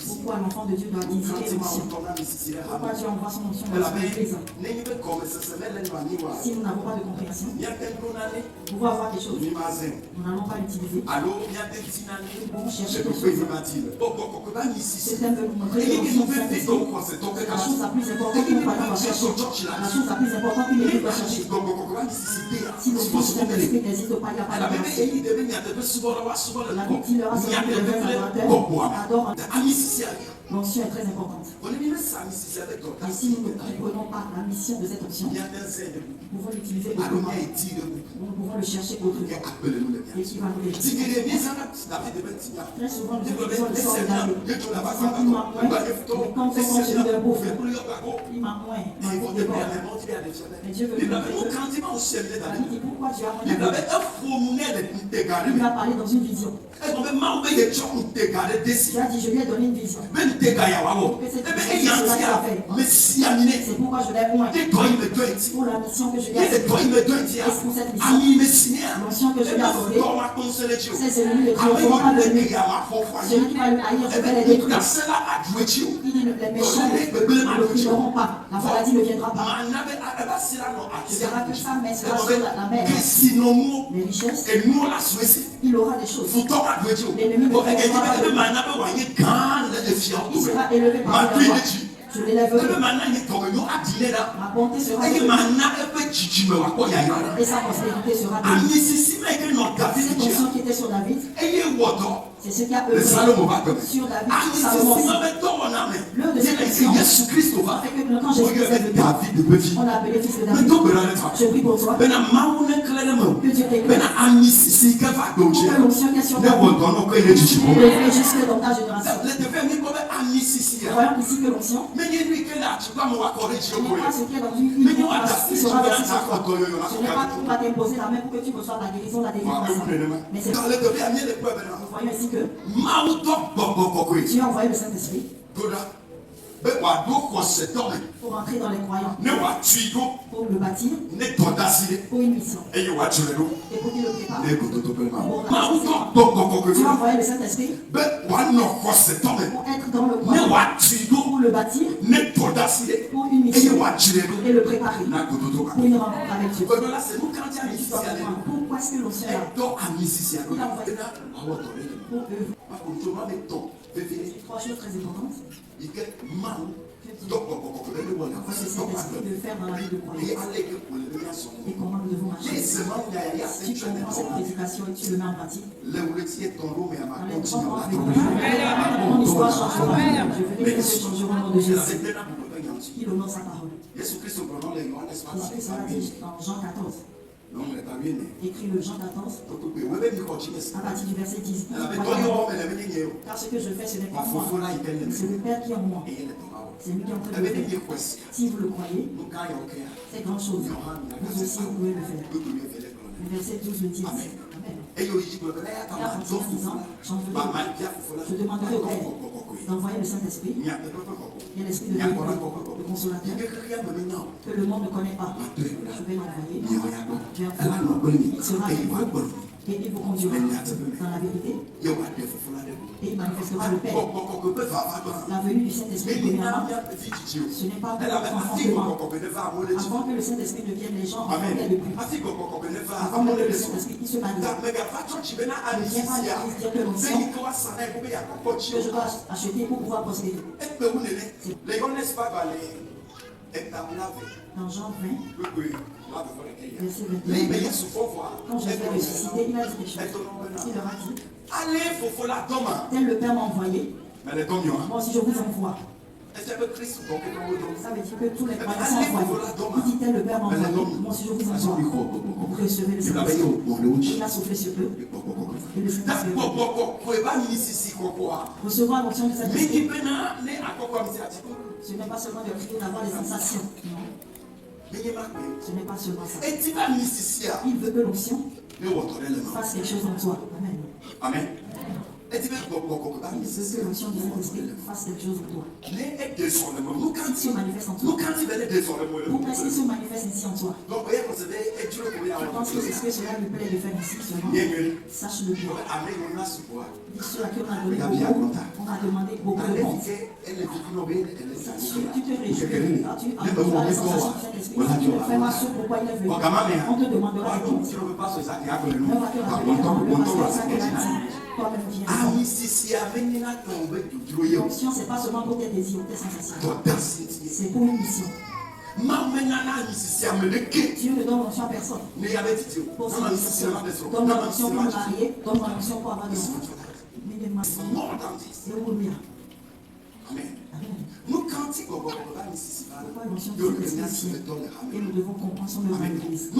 Pourquoi l'enfant de Dieu doit désiter l'onction? Pourquoi Dieu envoie son onction dans son église? Si nous n'avons pas de compréhension, nous pouvons avoir quelque chose. Nous n'allons pas l'utiliser. Nous pouvons chercher quelque chose. Ce thème veut nous montrer que l'onction c'est la chose la plus importante que nous doit chercher. La chose la plus importante qu'une église doit chercher. Si l'onction du Saint-Esprit n'existe pas, il n'y a pas de grâce. La Bible dit leur assemblée de vrais adorateurs adorent. L'onction est très importante. Et si nous ne comprenons pas la mission de cette onction, nous pouvons l'utiliser autrement. Nous pouvons le chercher autrement. Et qui va nous aider. Très souvent, nous utilisons le sort de l'année. Il m'a moins, mais quand on celui d'un beau frère, il m'a moins. Mais Dieu veut nous montrer que la Bible dit pourquoi Dieu a moins. Il a parlé dans une vision. Il a dit, je lui ai donné une vision. C'est pourquoi je l'ai moins. Pour la mission que je lui ai assignée. Et pour cette mission, l'onction que je lui ai accordée, c'est celui qui ne pourra pas venir. Celui qui va le haïr, je vais les détruire. Il dit, les méchants ne l'oublieront pas. La maladie ne viendra pas. Je verrai que sa main sera sur la mer. Les richesses, il aura des choses. L'ennemi ne pourra pas venir. Il sera élevé par la voix. Je l'élèverai. Ma bonté sera élevée. Et sa postérité sera bénie. Cette onction qui était sur David, c'est ce qui a œuvré sur David, Salomon. L'heure de cette onction fait que quand Jésus est venu, on l'a appelé fils de David. Je prie pour toi. Que Dieu t'éclaire. Pour que l'onction qui est sur David élève jusque dans ta génération. Voyons ici que l'onction n'est pas ce qui est dans une union qui sera versée sur toi. Ce n'est pas pour pas t'imposer la main pour que tu reçoives la guérison, la délivrance. Mais c'est nous voyons ici que Dieu a envoyé le Saint-Esprit pour entrer dans les croyants, pour le bâtir, pour une mission, et pour qu'il le prépare. Dieu a envoyé le Saint-Esprit pour être dans le croyant, pour le bâtir, pour une mission, et le préparer pour une rencontre avec Dieu. Pourquoi est-ce que l'onction est là? Il a envoyé pour eux. Trois choses très importantes. C'est cet esprit de faire dans la vie de croyance. Et comment nous devons marcher. Si tu comprends cette prédication et tu le mets en pratique, dans les 3 mois à venir, mon histoire changera. Je veux que les choses changeront au nom de Jésus. Il honore sa parole. Jésus-Christ a dit dans Jean 14. Écrit le Jean 14 à partir du verset 10. Car ce que je fais, ce n'est pas moi, c'est le Père qui est en moi. C'est lui qui est en train de le faire. Si vous le croyez, c'est grand chose. Vous aussi, vous pouvez le faire. Le verset 12 le dit. Amen. Et en disant, je demanderai au Père d'envoyer le Saint-Esprit et l'Esprit de Dieu, le consolateur, que le monde ne connaît pas. Je vais l'envoyer. Il sera avec vous et il vous conduira dans la vérité. Et il manifestera le Père. La venue du Saint-Esprit, premièrement, ce n'est pas pour l'enfantement. Avant que le Saint-Esprit ne vienne, les gens en prenaient le plus. Avant même que le Saint-Esprit se manifeste. Ne viens pas à l'église dire que l'onction que je dois acheter pour pouvoir posséder. Dans Jean 20, verset 21, quand je vais ressusciter, il a dit des choses. Il leur a dit, tel le Père m'a envoyé, moi aussi je vous envoie. Ça veut dire que tous les croyants sont envoyés. Il dit tel le Père m'a envoyé, moi aussi je vous envoie. Vous recevez le Saint-Esprit. Il a soufflé sur eux. Et le Saint-Esprit. Recevoir l'onction du Saint-Esprit. Ce n'est pas seulement de crier, d'avoir des sensations. Non. Ce n'est pas seulement ça. Il veut que l'onction fasse quelque chose en toi. Amen. Amen. Et que l'onction du Saint-Esprit fasse quelque chose pour toi. Si on manifeste en toi. Pourquoi est-ce que si on manifeste ici en toi? Je pense que c'est ce que cela lui plaît de faire ici seulement. Sache-le bien. Dis ceux à qui on a donné beaucoup, on a demandé beaucoup de comptes. Tu te réjouis quand tu as la sensation du Saint-Esprit. Si tu ne fais pas ce pourquoi il est venu, on te demandera des comptes. On va te rappeler dans le passage ça qu'il a dit. Toi-même viens. L'onction, ce n'est pas seulement pour tes désirs, tes sensations. C'est pour une mission. Dieu ne donne l'onction à personne. Pour sa mission. Donne l'onction pour me marier, donne l'onction pour avoir des enfants. Mais des massons. C'est beaucoup mieux. Amen. Pourquoi l'onction du Saint-Esprit? Et nous devons comprendre son œuvre à l'Église.